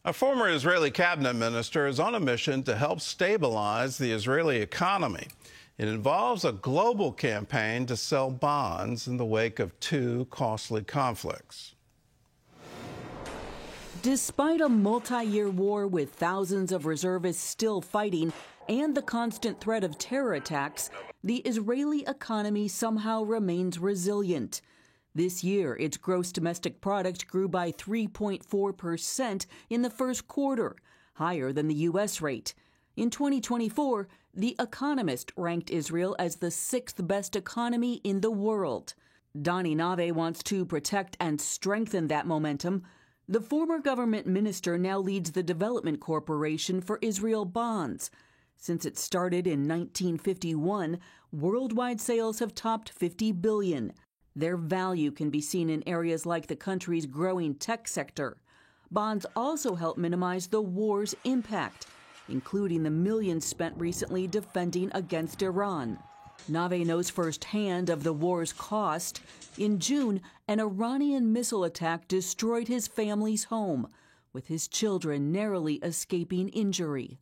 A former Israeli cabinet minister is on a mission to help stabilize the Israeli economy. It involves a global campaign to sell bonds in the wake of two costly conflicts. Despite a multi-year war with thousands of reservists still fighting and the constant threat of terror attacks, the Israeli economy somehow remains resilient. This year, its gross domestic product grew by 3.4% in the first quarter, higher than the U.S. rate. In 2024, The Economist ranked Israel as the sixth best economy in the world. Dani Naveh wants to protect and strengthen that momentum. The former government minister now leads the Development Corporation for Israel Bonds. Since it started in 1951, worldwide sales have topped $50 billion. Their value can be seen in areas like the country's growing tech sector. Bonds also help minimize the war's impact, including the millions spent recently defending against Iran. Naveh knows firsthand of the war's cost. In June, an Iranian missile attack destroyed his family's home, with his children narrowly escaping injury.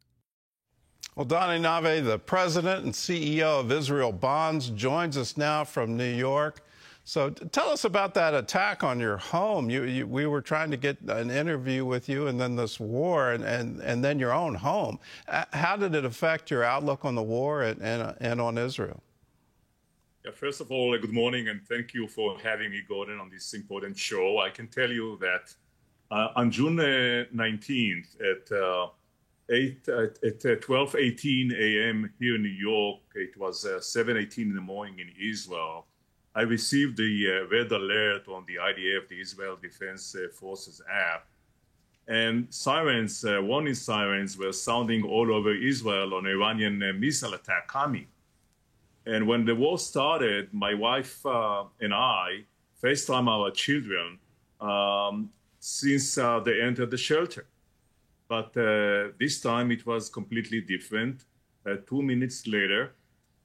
Well, Dani Naveh, the president and CEO of Israel Bonds, joins us now from New York. So tell us about that attack on your home. We were trying to get an interview with you, and then this war, and then your own home. How did it affect your outlook on the war and on Israel? Yeah, first of all, good morning, and thank you for having me, Gordon, on this important show. I can tell you that on June 19th at 12:18 a.m. here in New York, it was 7:18 in the morning in Israel, I received the red alert on the IDF, the Israel Defense Forces app, and sirens, warning sirens were sounding all over Israel on Iranian missile attack coming. And when the war started, my wife and I FaceTime our children since they entered the shelter. But this time it was completely different. 2 minutes later,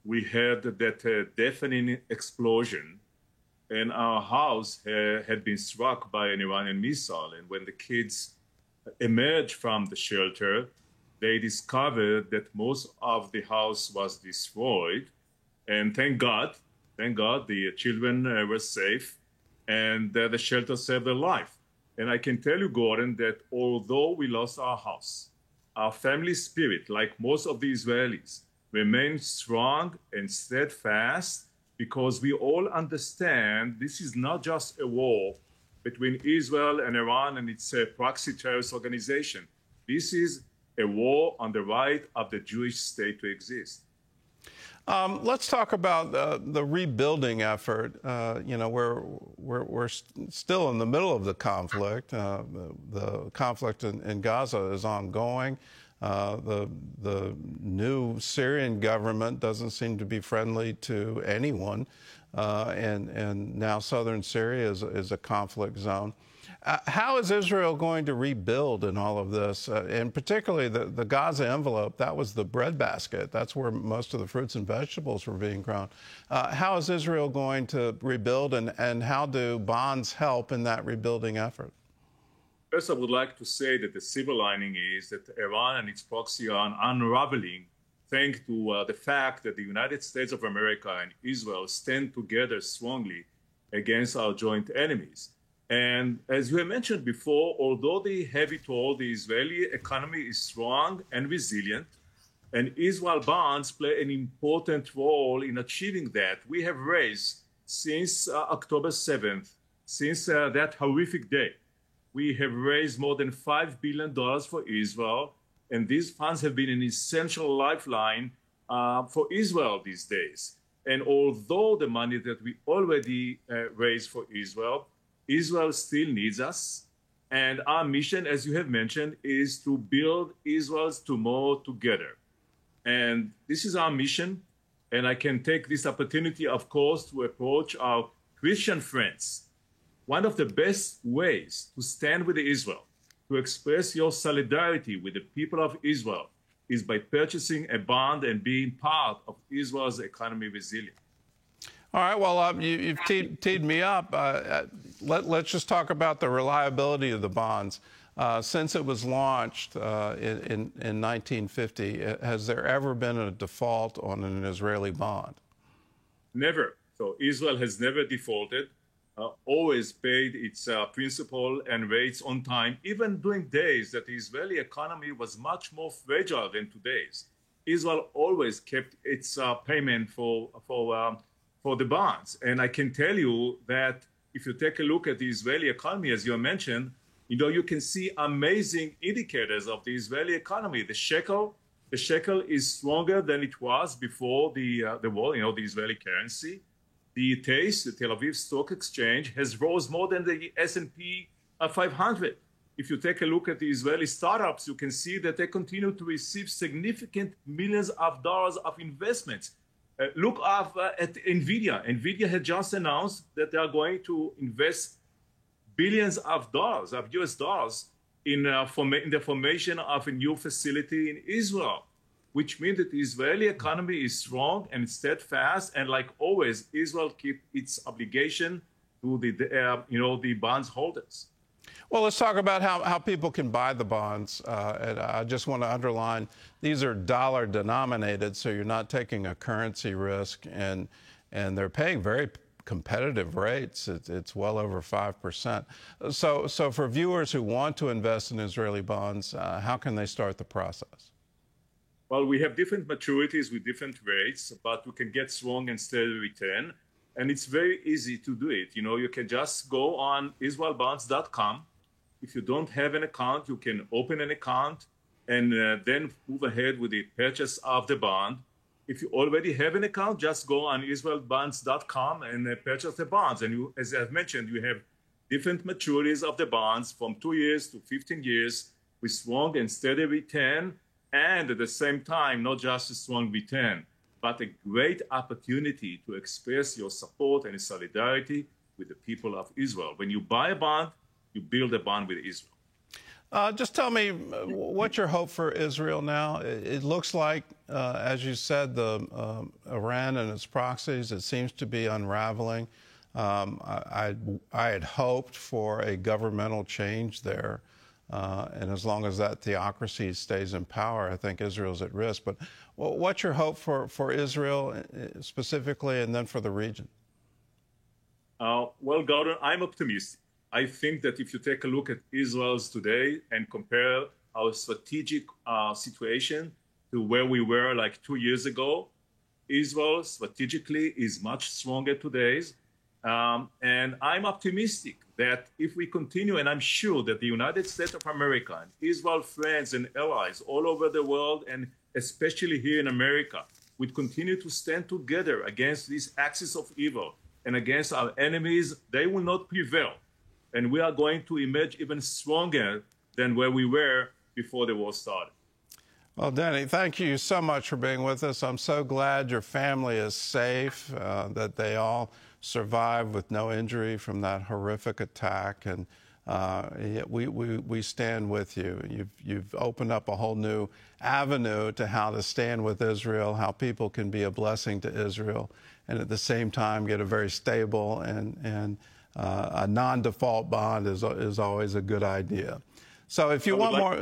we heard that deafening explosion, and our house had been struck by an Iranian missile. And when the kids emerged from the shelter, they discovered that most of the house was destroyed. And thank God, the children were safe, and the shelter saved their life. And I can tell you, Gordon, that although we lost our house, our family spirit, like most of the Israelis, remains strong and steadfast, because we all understand this is not just a war between Israel and Iran and its proxy terrorist organization. This is a war on the right of the Jewish state to exist. Let's talk about the rebuilding effort. We're still in the middle of the conflict. The conflict in Gaza is ongoing. The new Syrian government doesn't seem to be friendly to anyone, and now southern Syria is a conflict zone. How is Israel going to rebuild in all of this? And particularly the Gaza envelope, that was the breadbasket. That's where most of the fruits and vegetables were being grown. How is Israel going to rebuild, and how do bonds help in that rebuilding effort? First, I would like to say that the silver lining is that Iran and its proxy are unraveling thanks to the fact that the United States of America and Israel stand together strongly against our joint enemies. And as you have mentioned before, although the heavy toll, the Israeli economy is strong and resilient, and Israel bonds play an important role in achieving that. We have raised since October 7th, since that horrific day, we have raised more than $5 billion for Israel, and these funds have been an essential lifeline for Israel these days. And although the money that we already raised for Israel still needs us, and our mission, as you have mentioned, is to build Israel's tomorrow together. And this is our mission, and I can take this opportunity, of course, to approach our Christian friends. One of the best ways to stand with Israel, to express your solidarity with the people of Israel, is by purchasing a bond and being part of Israel's economy resilience. All right, well, you've teed me up. Let's just talk about the reliability of the bonds. Since it was launched in 1950, has there ever been a default on an Israeli bond? Never. So Israel has never defaulted, always paid its principal and rates on time, even during days that the Israeli economy was much more fragile than today's. Israel always kept its payment for the bonds. And I can tell you that if you take a look at the Israeli economy, as you mentioned, you can see amazing indicators of the Israeli economy. The shekel is stronger than it was before the war, the Israeli currency. The TASE, the Tel Aviv Stock Exchange, has rose more than the S&P 500. If you take a look at the Israeli startups, you can see that they continue to receive significant millions of dollars of investments. Look up at NVIDIA. NVIDIA had just announced that they are going to invest billions of dollars, of US dollars, in the formation of a new facility in Israel, which means that the Israeli economy is strong and steadfast. And like always, Israel keeps its obligation to the bonds holders. Well, let's talk about how people can buy the bonds. And I just want to underline, these are dollar denominated, so you're not taking a currency risk, and they're paying very competitive rates. It's well over 5%. So for viewers who want to invest in Israeli bonds, how can they start the process? Well, we have different maturities with different rates, but we can get strong and steady return. And it's very easy to do it. You can just go on israelbonds.com. If you don't have an account, you can open an account and then move ahead with the purchase of the bond. If you already have an account, just go on israelbonds.com and purchase the bonds. And as I've mentioned, you have different maturities of the bonds from 2 years to 15 years with strong and steady return. And at the same time, not just a strong return, but a great opportunity to express your support and solidarity with the people of Israel. When you buy a bond, you build a bond with Israel. Just tell me, what's your hope for Israel now? It looks like, as you said, the Iran and its proxies, it seems to be unraveling. I had hoped for a governmental change there. And as long as that theocracy stays in power, I think Israel's at risk. But what's your hope for Israel specifically, and then for the region? Well, Gordon, I'm optimistic. I think that if you take a look at Israel's today and compare our strategic situation to where we were like 2 years ago, Israel strategically is much stronger today. And I'm optimistic that if we continue, and I'm sure that the United States of America, and Israel, friends and allies all over the world, and especially here in America, would continue to stand together against this axis of evil and against our enemies, they will not prevail. And we are going to emerge even stronger than where we were before the war started. Well, Dani, thank you so much for being with us. I'm so glad your family is safe, that they all survived with no injury from that horrific attack. And we stand with you. You've opened up a whole new avenue to how to stand with Israel, how people can be a blessing to Israel, and at the same time get a very stable and a non-default bond is always a good idea. So if you want more...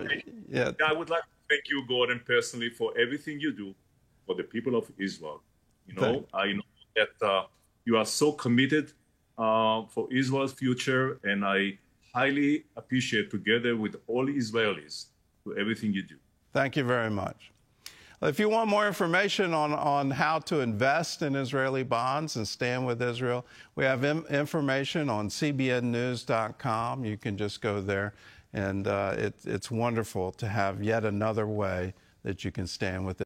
I would like to thank you, Gordon, personally for everything you do for the people of Israel. I know that you are so committed for Israel's future, and I highly appreciate, together with all Israelis, for everything you do. Thank you very much. If you want more information on how to invest in Israeli bonds and stand with Israel, we have information on cbnnews.com. You can just go there, and it's wonderful to have yet another way that you can stand with